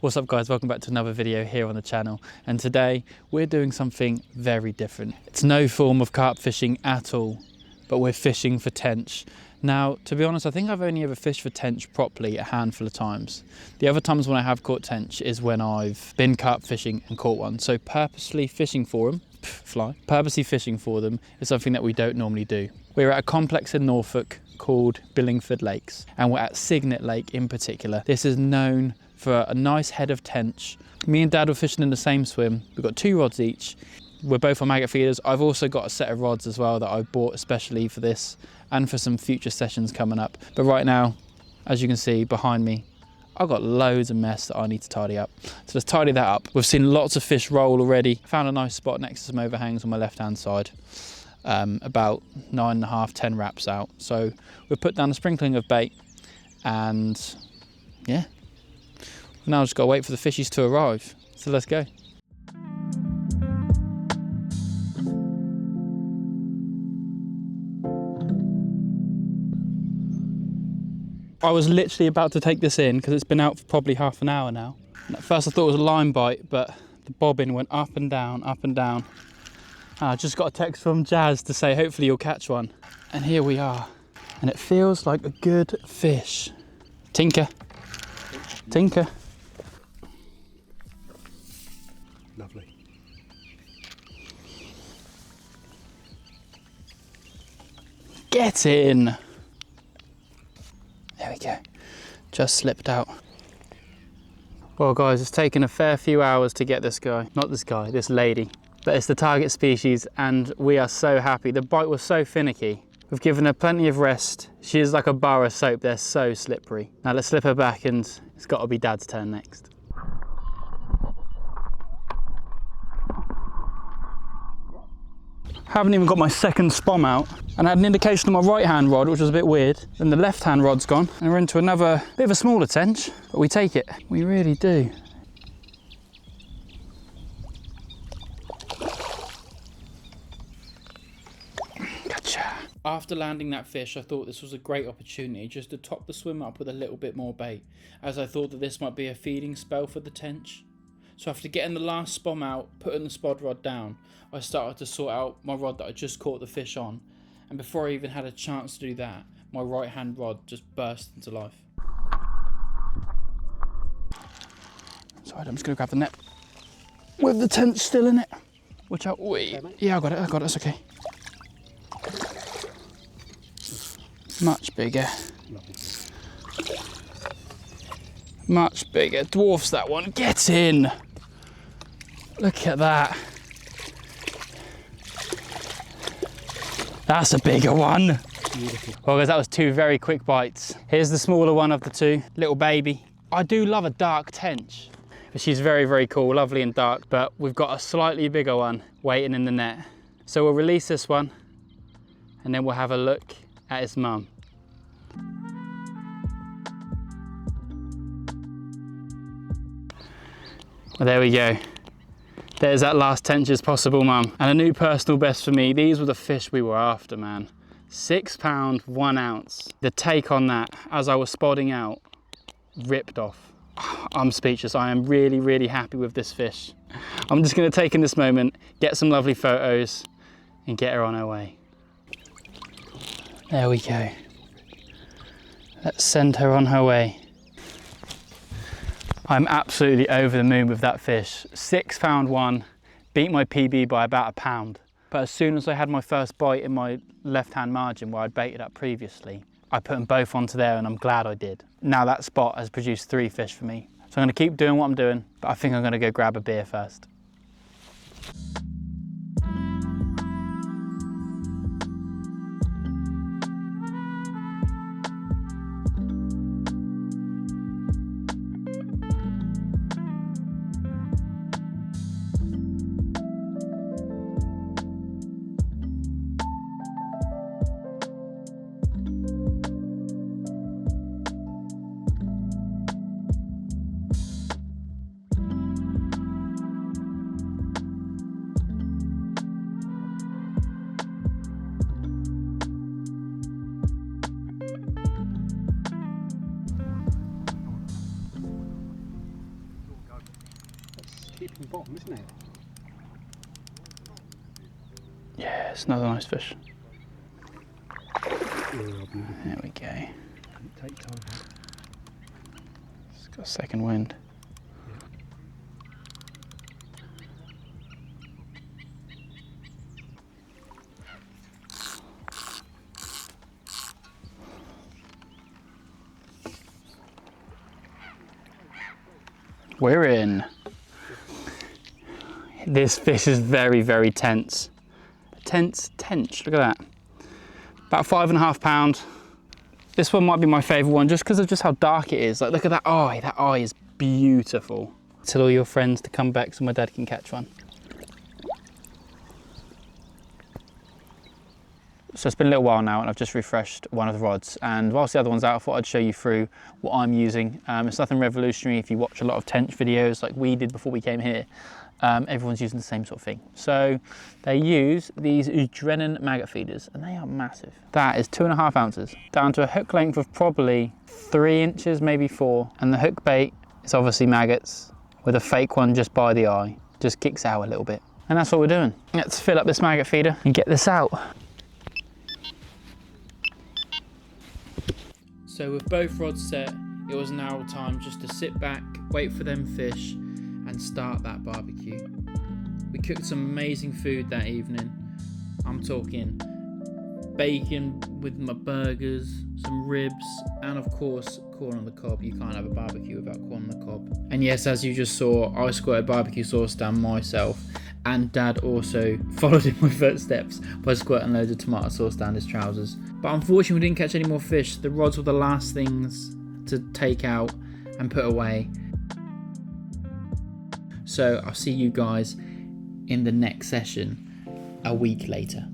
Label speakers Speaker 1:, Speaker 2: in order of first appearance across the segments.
Speaker 1: What's up guys, welcome back to another video here on the channel, and today we're doing something very different. It's no form of carp fishing at all, but we're fishing for tench. Now, to be honest, I think I've only ever fished for tench properly a handful of times. The other times when I have caught tench is when I've been carp fishing and caught one. So purposely fishing for them, purposely fishing for them is something that we don't normally do. We're at a complex in Norfolk called Billingford Lakes, and we're at Cygnet Lake in particular. This is known for a nice head of tench. Me and Dad were fishing in the same swim. We've got 2 rods each. We're both on maggot feeders. I've also got a set of rods as well that I bought especially for this and for some future sessions coming up. But right now, as you can see behind me, I've got loads of mess that I need to tidy up. So let's tidy that up. We've seen lots of fish roll already. Found a nice spot next to some overhangs on my left-hand side. About 9.5, 10 wraps out. So we've put down a sprinkling of bait and yeah. Now I've just got to wait for the fishies to arrive. So let's go. I was literally about to take this in because it's been out for probably half an hour now. And at first I thought it was a line bite, but the bobbin went up and down, up and down. And I just got a text from Jazz to say hopefully you'll catch one. And here we are. And it feels like a good fish. Tinker. Tinker.
Speaker 2: Lovely.
Speaker 1: Get in. There we go. Just slipped out. Well guys, it's taken a fair few hours to get this guy. Not this guy, this lady. But it's the target species and we are so happy. The bite was so finicky. We've given her plenty of rest. She is like a bar of soap, they're so slippery. Now let's slip her back and it's got to be Dad's turn next. Haven't even got my second spom out, and I had an indication on my right hand rod, which was a bit weird. Then the left hand rod's gone, and we're into another bit of a smaller tench, but we take it. We really do. Gotcha. After landing that fish, I thought this was a great opportunity just to top the swim up with a little bit more bait, as I thought that this might be a feeding spell for the tench. So after getting the last spom out, putting the spod rod down, I started to sort out my rod that I just caught the fish on. And before I even had a chance to do that, my right hand rod just burst into life. Sorry, I'm just gonna grab the net with the tench still in it. Watch out, wait. Okay, yeah, I got it, it's okay. Much bigger. Much bigger, dwarfs that one, get in. Look at that. That's a bigger one. Beautiful. Well guys, that was 2 very quick bites. Here's the smaller one of the 2, little baby. I do love a dark tench. She's very, very cool, lovely and dark, but we've got a slightly bigger one waiting in the net. So we'll release this one and then we'll have a look at its mum. Well, there we go. There's that last tench as possible, mum. And a new personal best for me. These were the fish we were after, man. £6, 1 ounce. The take on that, as I was spodding out, ripped off. I'm speechless. I am really, really happy with this fish. I'm just gonna take in this moment, get some lovely photos, and get her on her way. There we go. Let's send her on her way. I'm absolutely over the moon with that fish. £6 one, beat my PB by about £1. But as soon as I had my first bite in my left-hand margin where I'd baited up previously, I put them both onto there and I'm glad I did. Now that spot has produced 3 fish for me. So I'm gonna keep doing what I'm doing, but I think I'm gonna go grab a beer first.
Speaker 2: keeping bottom, isn't it?
Speaker 1: Yeah, it's another nice fish.
Speaker 2: Oh,
Speaker 1: There we go.
Speaker 2: take time.
Speaker 1: It's got a second wind. We're in. This fish is very, very tense. Tench, look at that. About 5.5 pounds. This one might be my favourite one just because of just how dark it is. Like, look at that eye is beautiful. Tell all your friends to come back so my dad can catch one. So it's been a little while now and I've just refreshed one of the rods, and whilst the other one's out I thought I'd show you through what I'm using. It's nothing revolutionary. If you watch a lot of Tench videos like we did before we came here, everyone's using the same sort of thing. So they use these Cygnet maggot feeders and they are massive. That is 2.5 ounces down to a hook length of probably 3 inches, maybe 4. And the hook bait is obviously maggots with a fake one just by the eye. Just kicks out a little bit. And that's what we're doing. Let's fill up this maggot feeder and get this out. So with both rods set, it was now time just to sit back, wait for them fish, and start that barbecue. We cooked some amazing food that evening. I'm talking bacon with my burgers, some ribs, and of course, corn on the cob. You can't have a barbecue without corn on the cob. And yes, as you just saw, I squirted barbecue sauce down myself, and Dad also followed in my footsteps by squirting loads of tomato sauce down his trousers. But unfortunately, we didn't catch any more fish. The rods were the last things to take out and put away. So I'll see you guys in the next session a week later.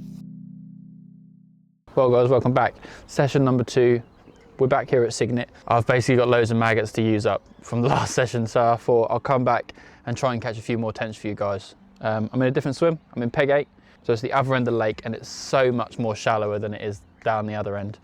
Speaker 1: Well guys, welcome back. Session number 2. We're back here at Cygnet. I've basically got loads of maggots to use up from the last session, so I thought I'll come back and try and catch a few more tench for you guys. I'm in a different swim. I'm in peg 8, so it's the other end of the lake and it's so much more shallower than it is down the other end.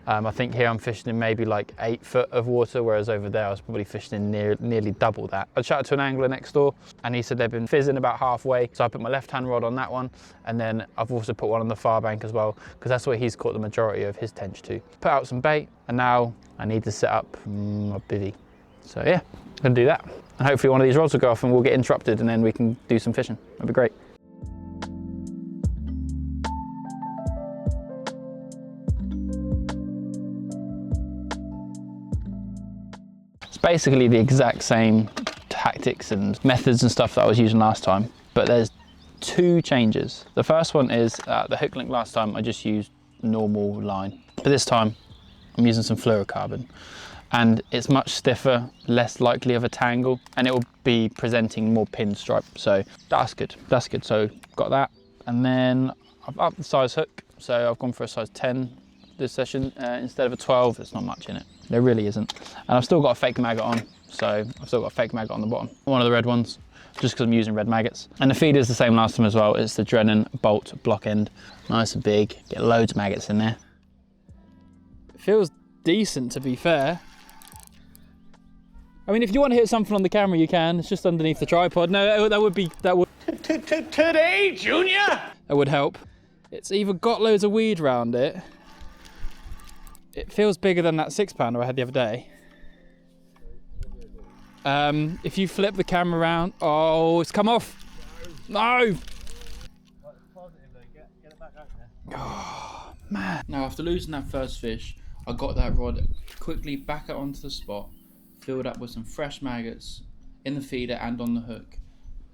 Speaker 1: I think here I'm fishing in maybe like 8 foot of water, whereas over there I was probably fishing in nearly double that. I chatted to an angler next door and he said they've been fizzing about halfway, so I put my left hand rod on that one, and then I've also put one on the far bank as well, because that's where he's caught the majority of his tench too. Put out some bait, and now I need to set up my bivvy. So yeah, I'm gonna do that. And hopefully one of these rods will go off and we'll get interrupted and then we can do some fishing. That'd be great. Basically the exact same tactics and methods and stuff that I was using last time, but there's 2 changes. The first one is the hook link. Last time I just used normal line, but this time I'm using some fluorocarbon and it's much stiffer, less likely of a tangle, and it will be presenting more pinstripe, so that's good. So got that, and then I've upped the size hook, so I've gone for a size 10 this session instead of a 12. There's not much in it. There really isn't. And I've still got a fake maggot on, so I've still got a fake maggot on the bottom. One of the red ones, just because I'm using red maggots. And the feeder's the same last time as well. It's the Drennan bolt block end. Nice and big, get loads of maggots in there. It feels decent, to be fair. I mean, if you want to hit something on the camera, you can. It's just underneath the tripod. No, that would...
Speaker 2: Today, Junior!
Speaker 1: That would help. It's either got loads of weed around it. It feels bigger than that 6-pounder I had the other day. If you flip the camera around, oh, it's come off. No! Oh, man. Now, after losing that first fish, I got that rod quickly back out onto the spot, filled up with some fresh maggots in the feeder and on the hook,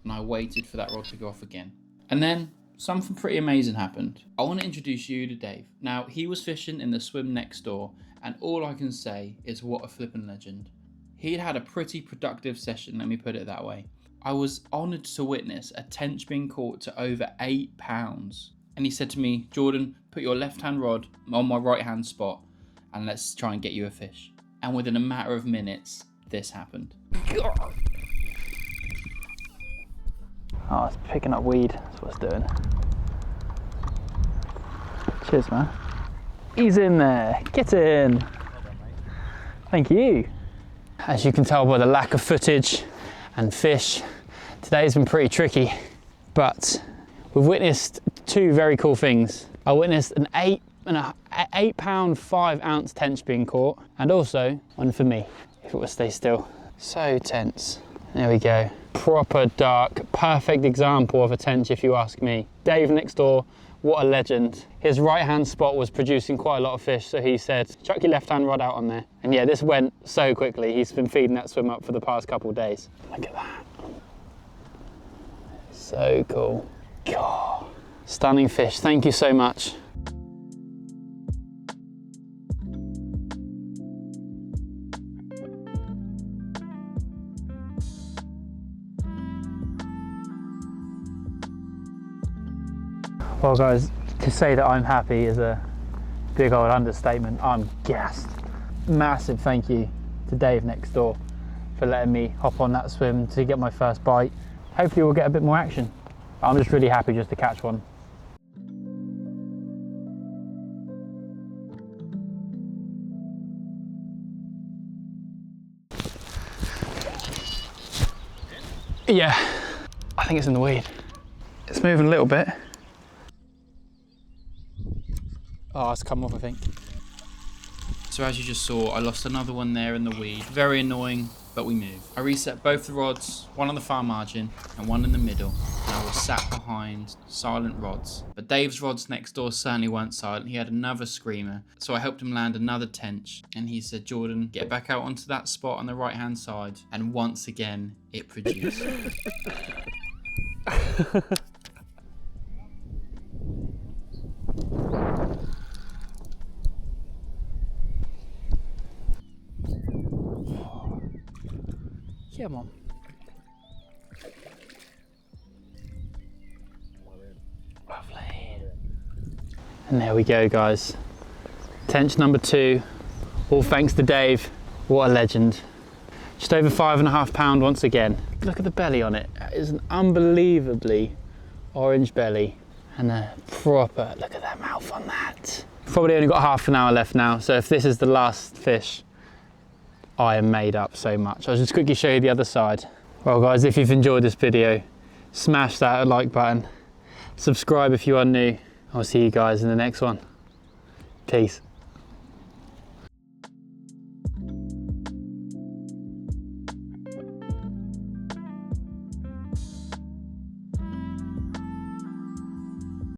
Speaker 1: and I waited for that rod to go off again. And then something pretty amazing happened. I want to introduce you to Dave. Now, he was fishing in the swim next door, and all I can say is what a flippin' legend. He'd had a pretty productive session, let me put it that way. I was honoured to witness a tench being caught to over 8 pounds. And he said to me, Jordan, put your left-hand rod on my right-hand spot, and let's try and get you a fish. And within a matter of minutes, this happened. Oh, it's picking up weed, that's what it's doing. Cheers, man. He's in there, get in. Thank you. As you can tell by the lack of footage and fish, Today's been pretty tricky, but we've witnessed two very cool things. I witnessed an 8 pound 5 ounce tench being caught, and also one for me, if it would stay still. So tense. There we go. Proper dark, perfect example of a tench if you ask me. Dave next door, what a legend. His right hand spot was producing quite a lot of fish, so he said, chuck your left hand rod out on there. And yeah, this went so quickly. He's been feeding that swim up for the past couple of days. Look at that. So cool. God. Stunning fish, thank you so much. Well guys, to say that I'm happy is a big old understatement. I'm gassed. Massive thank you to Dave next door for letting me hop on that swim to get my first bite. Hopefully we'll get a bit more action. I'm just really happy just to catch one. Yeah, I think it's in the weed. It's moving a little bit. Oh, it's come off, I think. So as you just saw, I lost another one there in the weed. Very annoying, but we move. I reset both the rods, one on the far margin and one in the middle. And I was sat behind silent rods. But Dave's rods next door certainly weren't silent. He had another screamer. So I helped him land another tench. And he said, Jordan, get back out onto that spot on the right hand side. And once again, it produced. Come on. Lovely. And there we go, guys. Tench number 2, all thanks to Dave. What a legend. Just over 5.5 pounds once again. Look at the belly on it. It is an unbelievably orange belly and a proper, look at that mouth on that. Probably only got half an hour left now, so if this is the last fish, I am made up so much. I'll just quickly show you the other side. Well guys, if you've enjoyed this video, smash that like button. Subscribe if you are new. I'll see you guys in the next one. Peace.